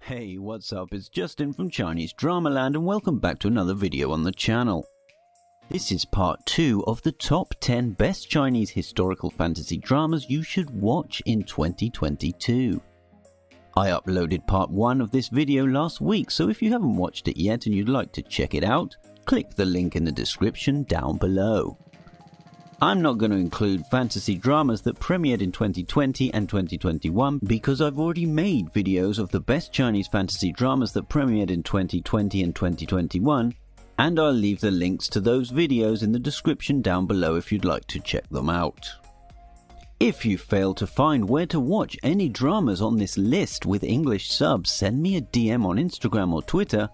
Hey, what's up? It's Justin from Chinese Dramaland and welcome back to another video on the channel. This is part 2 of the top 10 best Chinese historical fantasy dramas you should watch in 2022. I uploaded part 1 of this video last week, so if you haven't watched it yet and you'd like to check it out, click the link in the description down below. I'm not going to include fantasy dramas that premiered in 2020 and 2021 because I've already made videos of the best Chinese fantasy dramas that premiered in 2020 and 2021, and I'll leave the links to those videos in the description down below if you'd like to check them out. If you fail to find where to watch any dramas on this list with English subs, send me a DM on Instagram or Twitter,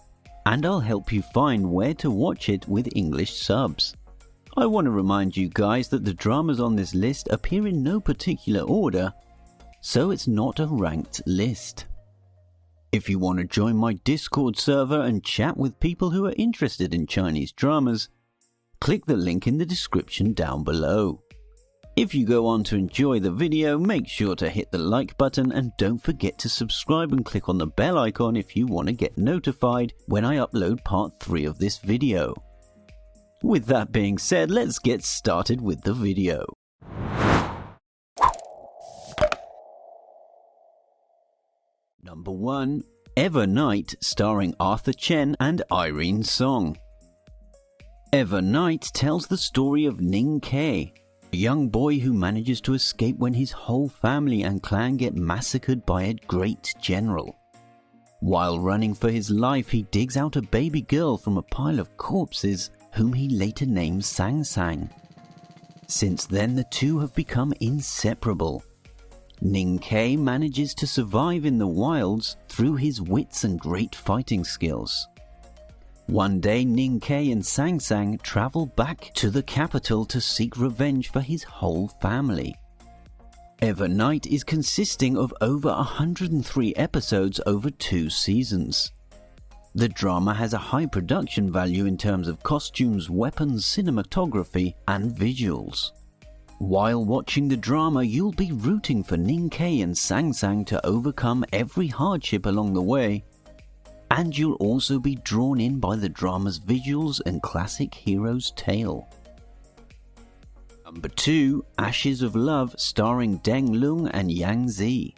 and I'll help you find where to watch it with English subs. I want to remind you guys that the dramas on this list appear in no particular order, so it's not a ranked list. If you want to join my Discord server and chat with people who are interested in Chinese dramas, click the link in the description down below. If you go on to enjoy the video, make sure to hit the like button and don't forget to subscribe and click on the bell icon if you want to get notified when I upload part 3 of this video. With that being said, let's get started with the video. Number 1. Evernight, starring Arthur Chen and Irene Song. Evernight tells the story of Ning Ke, a young boy who manages to escape when his whole family and clan get massacred by a great general. While running for his life, he digs out a baby girl from a pile of corpses, whom he later names Sang Sang. Since then, the two have become inseparable. Ning Ke manages to survive in the wilds through his wits and great fighting skills. One day, Ning Ke and Sang Sang travel back to the capital to seek revenge for his whole family. Evernight is consisting of over 103 episodes over 2 seasons. The drama has a high production value in terms of costumes, weapons, cinematography, and visuals. While watching the drama, you'll be rooting for Ning Ke and Sang Sang to overcome every hardship along the way, and you'll also be drawn in by the drama's visuals and classic hero's tale. Number 2. Ashes of Love, starring Deng Lung and Yang Zi.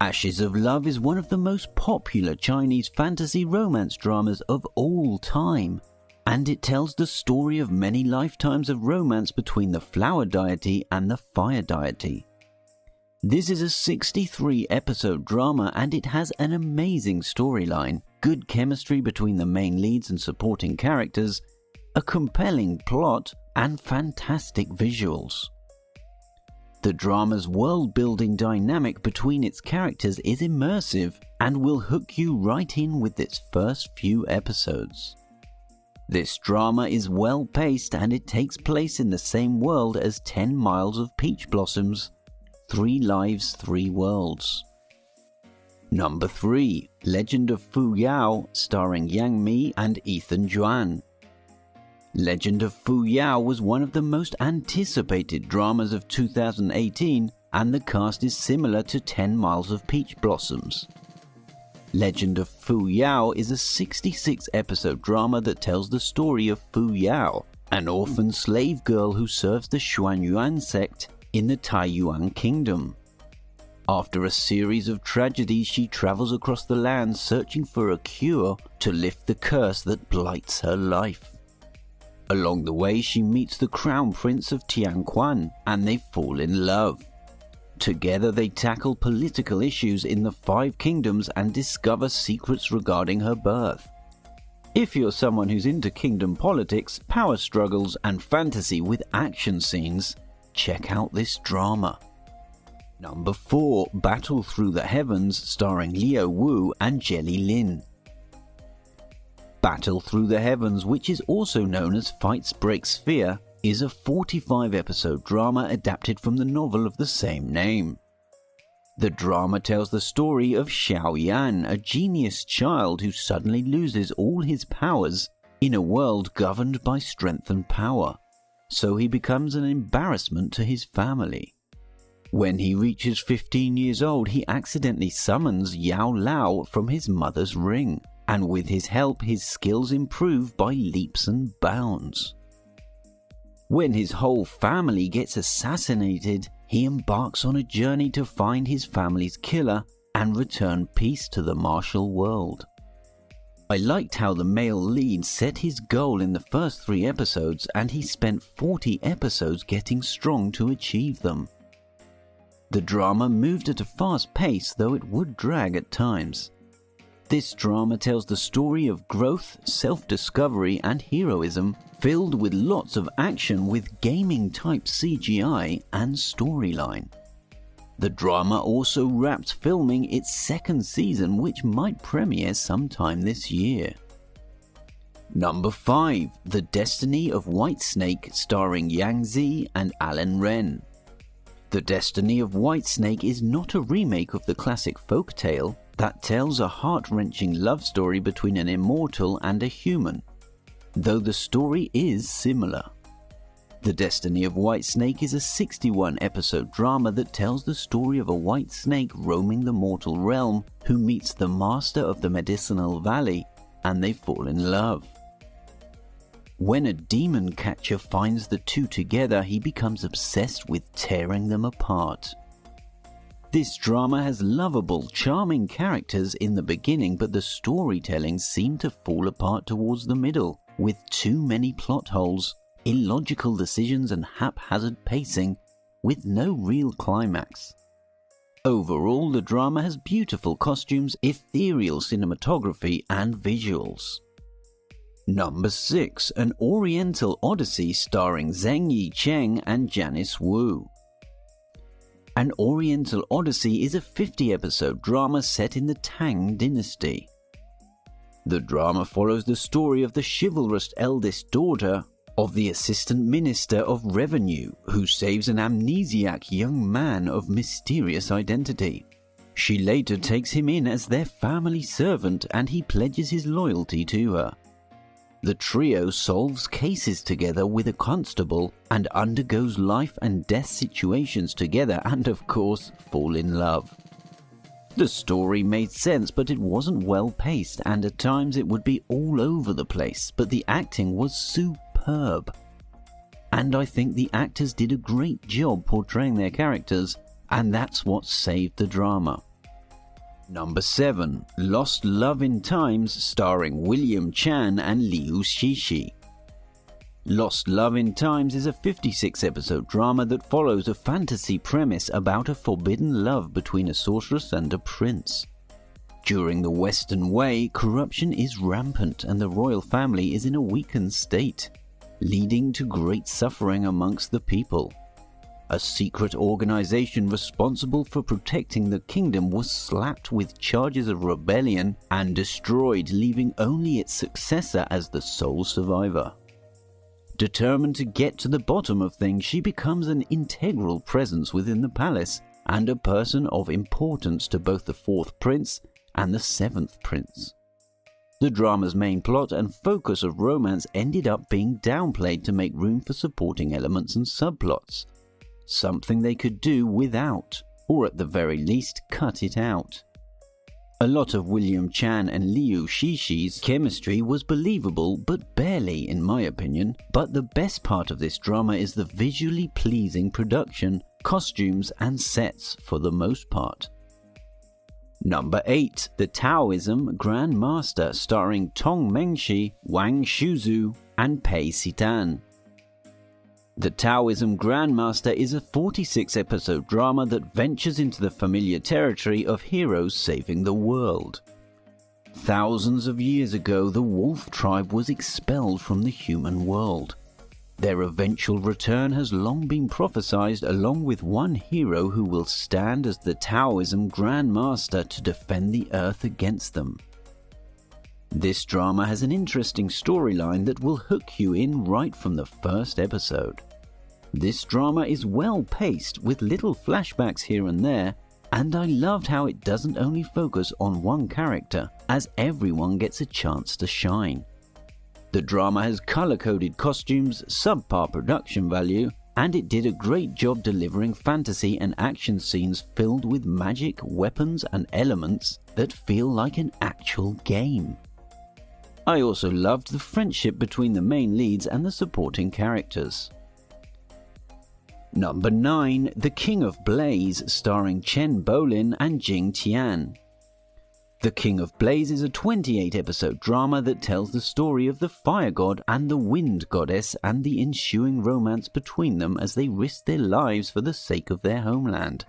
Ashes of Love is one of the most popular Chinese fantasy romance dramas of all time, and it tells the story of many lifetimes of romance between the flower deity and the fire deity. This is a 63-episode drama and it has an amazing storyline, good chemistry between the main leads and supporting characters, a compelling plot, and fantastic visuals. The drama's world-building dynamic between its characters is immersive and will hook you right in with its first few episodes. This drama is well-paced and it takes place in the same world as 10 Miles of Peach Blossoms, 3 Lives, 3 Worlds. Number 3. Legend of Fuyao, starring Yang Mi and Ethan Juan. Legend of Fuyao was one of the most anticipated dramas of 2018, and the cast is similar to 10 Miles of Peach Blossoms. Legend of Fuyao is a 66-episode drama that tells the story of Fuyao, an orphan slave girl who serves the Xuanyuan sect in the Taiyuan kingdom. After a series of tragedies, she travels across the land searching for a cure to lift the curse that blights her life. Along the way, she meets the Crown Prince of Tianquan, and they fall in love. Together, they tackle political issues in the 5 kingdoms and discover secrets regarding her birth. If you're someone who's into kingdom politics, power struggles, and fantasy with action scenes, check out this drama. Number 4. Battle Through the Heavens, starring Liu Wu and Jelly Lin. Battle Through the Heavens, which is also known as Fights Break Sphere, is a 45-episode drama adapted from the novel of the same name. The drama tells the story of Xiao Yan, a genius child who suddenly loses all his powers in a world governed by strength and power, so he becomes an embarrassment to his family. When he reaches 15 years old, he accidentally summons Yao Lao from his mother's ring, and with his help his skills improve by leaps and bounds. When his whole family gets assassinated, he embarks on a journey to find his family's killer and return peace to the martial world. I liked how the male lead set his goal in the first 3 episodes, and he spent 40 episodes getting strong to achieve them. The drama moved at a fast pace, though it would drag at times. This drama tells the story of growth, self-discovery and heroism, filled with lots of action with gaming-type CGI and storyline. The drama also wrapped filming its 2nd season, which might premiere sometime this year. Number 5. The Destiny of Whitesnake, starring Yang Zi and Alan Wren. The Destiny of Whitesnake is not a remake of the classic folk tale that tells a heart-wrenching love story between an immortal and a human, though the story is similar. The Destiny of Whitesnake is a 61-episode drama that tells the story of a white snake roaming the mortal realm who meets the master of the medicinal valley, and they fall in love. When a demon catcher finds the two together, he becomes obsessed with tearing them apart. This drama has lovable, charming characters in the beginning, but the storytelling seemed to fall apart towards the middle, with too many plot holes, illogical decisions and haphazard pacing, with no real climax. Overall, the drama has beautiful costumes, ethereal cinematography and visuals. Number 6. An Oriental Odyssey, starring Zheng Yicheng and Janice Wu. An Oriental Odyssey is a 50-episode drama set in the Tang dynasty. The drama follows the story of the chivalrous eldest daughter of the Assistant Minister of Revenue, who saves an amnesiac young man of mysterious identity. She later takes him in as their family servant, and he pledges his loyalty to her. The trio solves cases together with a constable and undergoes life and death situations together, and of course fall in love. The story made sense, but it wasn't well paced, and at times it would be all over the place, but the acting was superb. And I think the actors did a great job portraying their characters, and that's what saved the drama. Number 7. Lost Love in Times, starring William Chan and Liu Shishi. Lost Love in Times is a 56-episode drama that follows a fantasy premise about a forbidden love between a sorceress and a prince. During the Western Wei, corruption is rampant and the royal family is in a weakened state, leading to great suffering amongst the people. A secret organization responsible for protecting the kingdom was slapped with charges of rebellion and destroyed, leaving only its successor as the sole survivor. Determined to get to the bottom of things, she becomes an integral presence within the palace and a person of importance to both the 4th prince and the 7th prince. The drama's main plot and focus of romance ended up being downplayed to make room for supporting elements and subplots, something they could do without, or at the very least cut it out. A lot of William Chan and Liu Shishi's chemistry was believable, but barely in my opinion, but the best part of this drama is the visually pleasing production, costumes and sets for the most part. Number 8. The Taoism Grand Master, starring Tong Mengshi, Wang Shuzu and Pei Sitan. The Taoism Grandmaster is a 46-episode drama that ventures into the familiar territory of heroes saving the world. Thousands of years ago, the wolf tribe was expelled from the human world. Their eventual return has long been prophesied, along with one hero who will stand as the Taoism Grandmaster to defend the earth against them. This drama has an interesting storyline that will hook you in right from the first episode. This drama is well paced with little flashbacks here and there, and I loved how it doesn't only focus on one character, as everyone gets a chance to shine. The drama has color-coded costumes, subpar production value, and it did a great job delivering fantasy and action scenes filled with magic, weapons and elements that feel like an actual game. I also loved the friendship between the main leads and the supporting characters. Number 9. The King of Blaze, starring Chen Bolin and Jing Tian. The King of Blaze is a 28-episode drama that tells the story of the fire god and the wind goddess and the ensuing romance between them as they risk their lives for the sake of their homeland.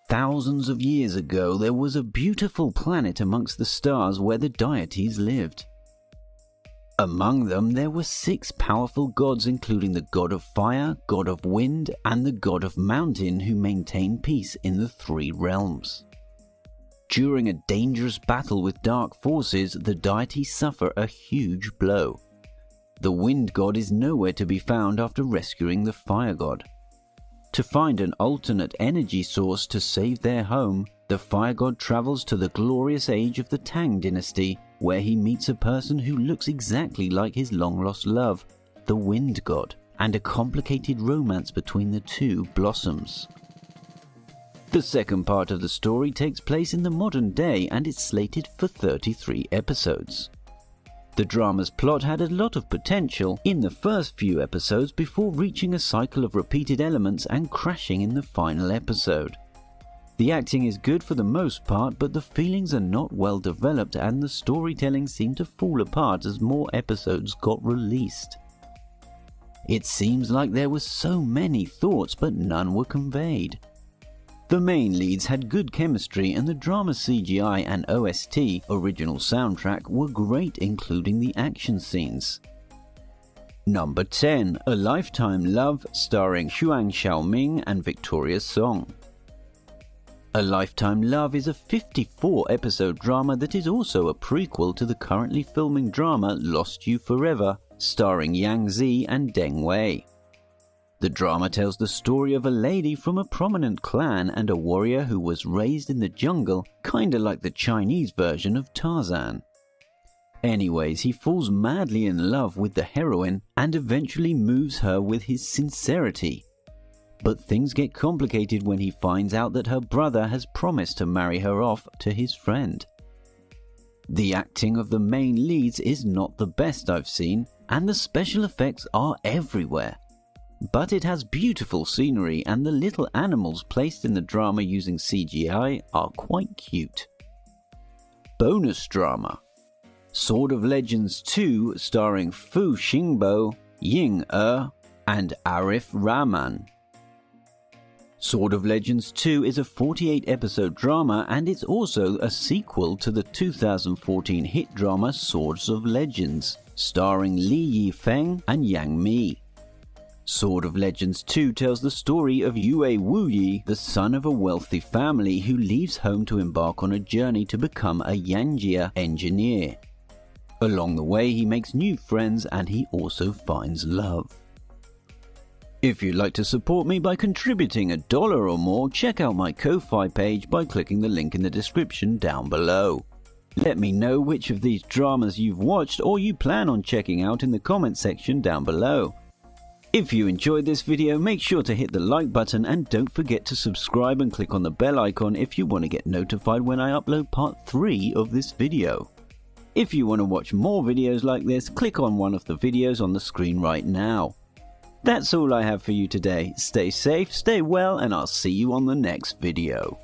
Thousands of years ago, there was a beautiful planet amongst the stars where the deities lived. Among them, there were 6 powerful gods, including the god of fire, god of wind, and the god of mountain, who maintain peace in the 3 realms. During a dangerous battle with dark forces, the deities suffer a huge blow. The wind god is nowhere to be found after rescuing the fire god. To find an alternate energy source to save their home, the fire god travels to the glorious age of the Tang dynasty, where he meets a person who looks exactly like his long-lost love, the wind god, and a complicated romance between the two blossoms. The second part of the story takes place in the modern day and is slated for 33 episodes. The drama's plot had a lot of potential in the first few episodes before reaching a cycle of repeated elements and crashing in the final episode. The acting is good for the most part, but the feelings are not well developed and the storytelling seemed to fall apart as more episodes got released. It seems like there were so many thoughts, but none were conveyed. The main leads had good chemistry and the drama's CGI and OST, original soundtrack, were great, including the action scenes. Number 10. A Lifetime Love, starring Xuan Xiaoming and Victoria Song. A Lifetime Love is a 54-episode drama that is also a prequel to the currently filming drama Lost You Forever, starring Yang Zi and Deng Wei. The drama tells the story of a lady from a prominent clan and a warrior who was raised in the jungle, kinda like the Chinese version of Tarzan. Anyways, he falls madly in love with the heroine and eventually moves her with his sincerity. But things get complicated when he finds out that her brother has promised to marry her off to his friend. The acting of the main leads is not the best I've seen, and the special effects are everywhere. But it has beautiful scenery and the little animals placed in the drama using CGI are quite cute. Bonus drama: Sword of Legends 2, starring Fu Xingbo, Ying and Arif Rahman. Sword of Legends 2 is a 48-episode drama and it's also a sequel to the 2014 hit drama Swords of Legends, starring Li Yifeng and Yang Mi. Sword of Legends 2 tells the story of Yue Wuyi, the son of a wealthy family who leaves home to embark on a journey to become a Yanjia engineer. Along the way, he makes new friends and he also finds love. If you'd like to support me by contributing $1 or more, check out my Ko-Fi page by clicking the link in the description down below. Let me know which of these dramas you've watched or you plan on checking out in the comment section down below. If you enjoyed this video, make sure to hit the like button and don't forget to subscribe and click on the bell icon if you want to get notified when I upload part 3 of this video. If you want to watch more videos like this, click on one of the videos on the screen right now. That's all I have for you today. Stay safe, stay well, and I'll see you on the next video.